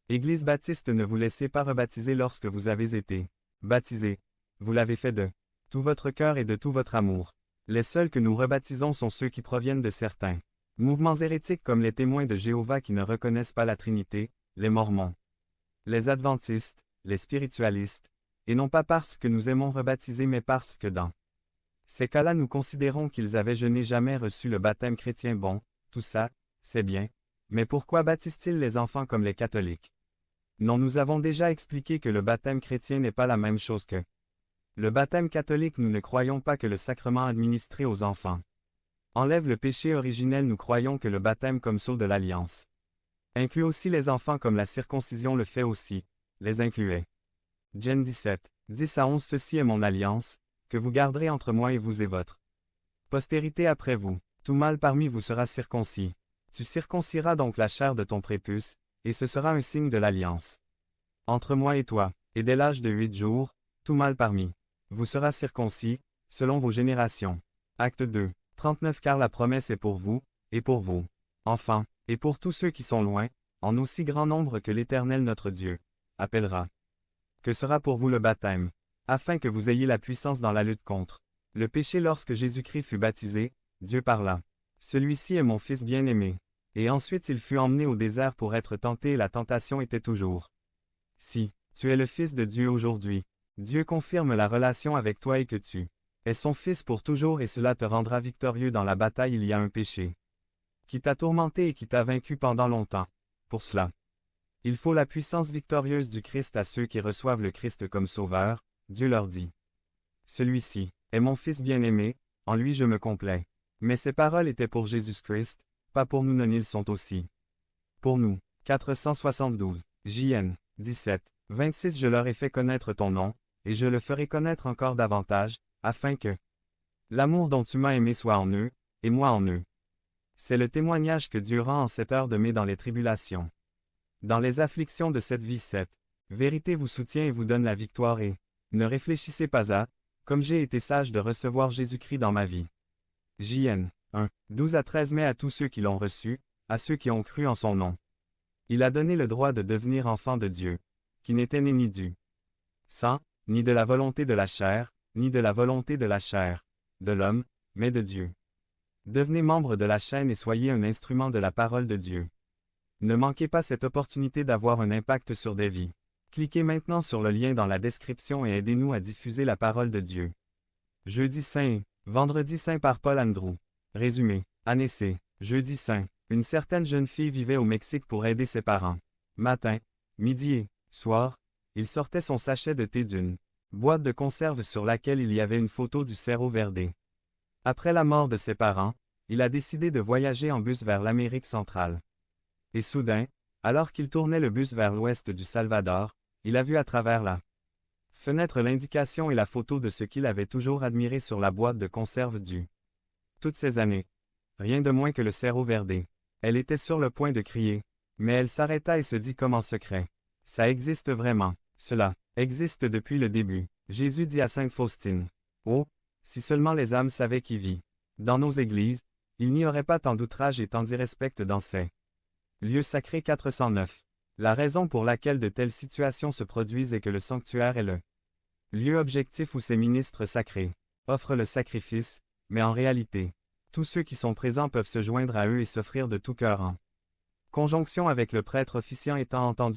Église baptiste, ne vous laissez pas rebaptiser lorsque vous avez été baptisé. Vous l'avez fait de tout votre cœur et de tout votre amour. Les seuls que nous rebaptisons sont ceux qui proviennent de certains mouvements hérétiques comme les témoins de Jéhovah qui ne reconnaissent pas la Trinité, les Mormons, les Adventistes, les spiritualistes, et non pas parce que nous aimons rebaptiser mais parce que dans ces cas-là nous considérons qu'ils avaient je n'ai jamais reçu le baptême chrétien. Bon, tout ça, c'est bien, mais pourquoi baptisent-ils les enfants comme les catholiques? Non, nous avons déjà expliqué que le baptême chrétien n'est pas la même chose que le baptême catholique. Nous ne croyons pas que le sacrement administré aux enfants enlève le péché originel. Nous croyons que le baptême comme sceau de l'alliance inclut aussi les enfants comme la circoncision le fait aussi, les incluait. Gen 17, 10-11 Ceci est mon alliance, que vous garderez entre moi et vous et votre postérité après vous. Tout mâle parmi vous sera circoncis. Tu circonciras donc la chair de ton prépuce, et ce sera un signe de l'alliance entre moi et toi, et dès l'âge de 8 jours, tout mâle parmi vous sera circoncis, selon vos générations. Acte 2, 39 Car la promesse est pour vous, et pour vos enfants, et pour tous ceux qui sont loin, en aussi grand nombre que l'Éternel notre Dieu appellera. Que sera pour vous le baptême, afin que vous ayez la puissance dans la lutte contre le péché. Lorsque Jésus-Christ fut baptisé, Dieu parla. Celui-ci est mon Fils bien-aimé. Et ensuite il fut emmené au désert pour être tenté et la tentation était toujours. Si tu es le Fils de Dieu aujourd'hui, Dieu confirme la relation avec toi et que tu es son Fils pour toujours et cela te rendra victorieux dans la bataille. Il y a un péché qui t'a tourmenté et qui t'a vaincu pendant longtemps. Pour cela, il faut la puissance victorieuse du Christ à ceux qui reçoivent le Christ comme Sauveur. Dieu leur dit. Celui-ci est mon Fils bien-aimé, en lui je me complais. Mais ces paroles étaient pour Jésus-Christ, pas pour nous. Non, ils sont aussi pour nous. 472. JN 17, 26 Je leur ai fait connaître ton nom, et je le ferai connaître encore davantage, afin que l'amour dont tu m'as aimé soit en eux, et moi en eux. C'est le témoignage que Dieu rend en cette heure de mai dans les tribulations. Dans les afflictions de cette vie. Cette vérité vous soutient et vous donne la victoire et ne réfléchissez pas à, comme j'ai été sage de recevoir Jésus-Christ dans ma vie. JN 1, 12-13 Mais à tous ceux qui l'ont reçu, à ceux qui ont cru en son nom, il a donné le droit de devenir enfants de Dieu, qui n'étaient nés ni du sang, ni de la volonté de la chair, ni de la volonté de la chair, de l'homme, mais de Dieu. Devenez membre de la chaîne et soyez un instrument de la parole de Dieu. Ne manquez pas cette opportunité d'avoir un impact sur des vies. Cliquez maintenant sur le lien dans la description et aidez-nous à diffuser la parole de Dieu. Jeudi saint, vendredi saint par Paul Andrew. Résumé. Année C. Jeudi saint. Une certaine jeune fille vivait au Mexique pour aider ses parents. Matin, midi et soir, il sortait son sachet de thé d'une boîte de conserve sur laquelle il y avait une photo du Cerro Verde. Après la mort de ses parents, il a décidé de voyager en bus vers l'Amérique centrale. Et soudain, alors qu'il tournait le bus vers l'ouest du Salvador, il a vu à travers la fenêtre l'indication et la photo de ce qu'il avait toujours admiré sur la boîte de conserve du toutes ces années. Rien de moins que le Cerro Verde. Elle était sur le point de crier. Mais elle s'arrêta et se dit comme en secret. Ça existe vraiment. Cela existe depuis le début. Jésus dit à sainte Faustine. Oh, si seulement les âmes savaient qui vit. Dans nos églises, il n'y aurait pas tant d'outrage et tant d'irrespect dans ces lieux sacrés. 409. La raison pour laquelle de telles situations se produisent est que le sanctuaire est le lieu objectif où ces ministres sacrés offrent le sacrifice, mais en réalité, tous ceux qui sont présents peuvent se joindre à eux et s'offrir de tout cœur en conjonction avec le prêtre officiant étant entendu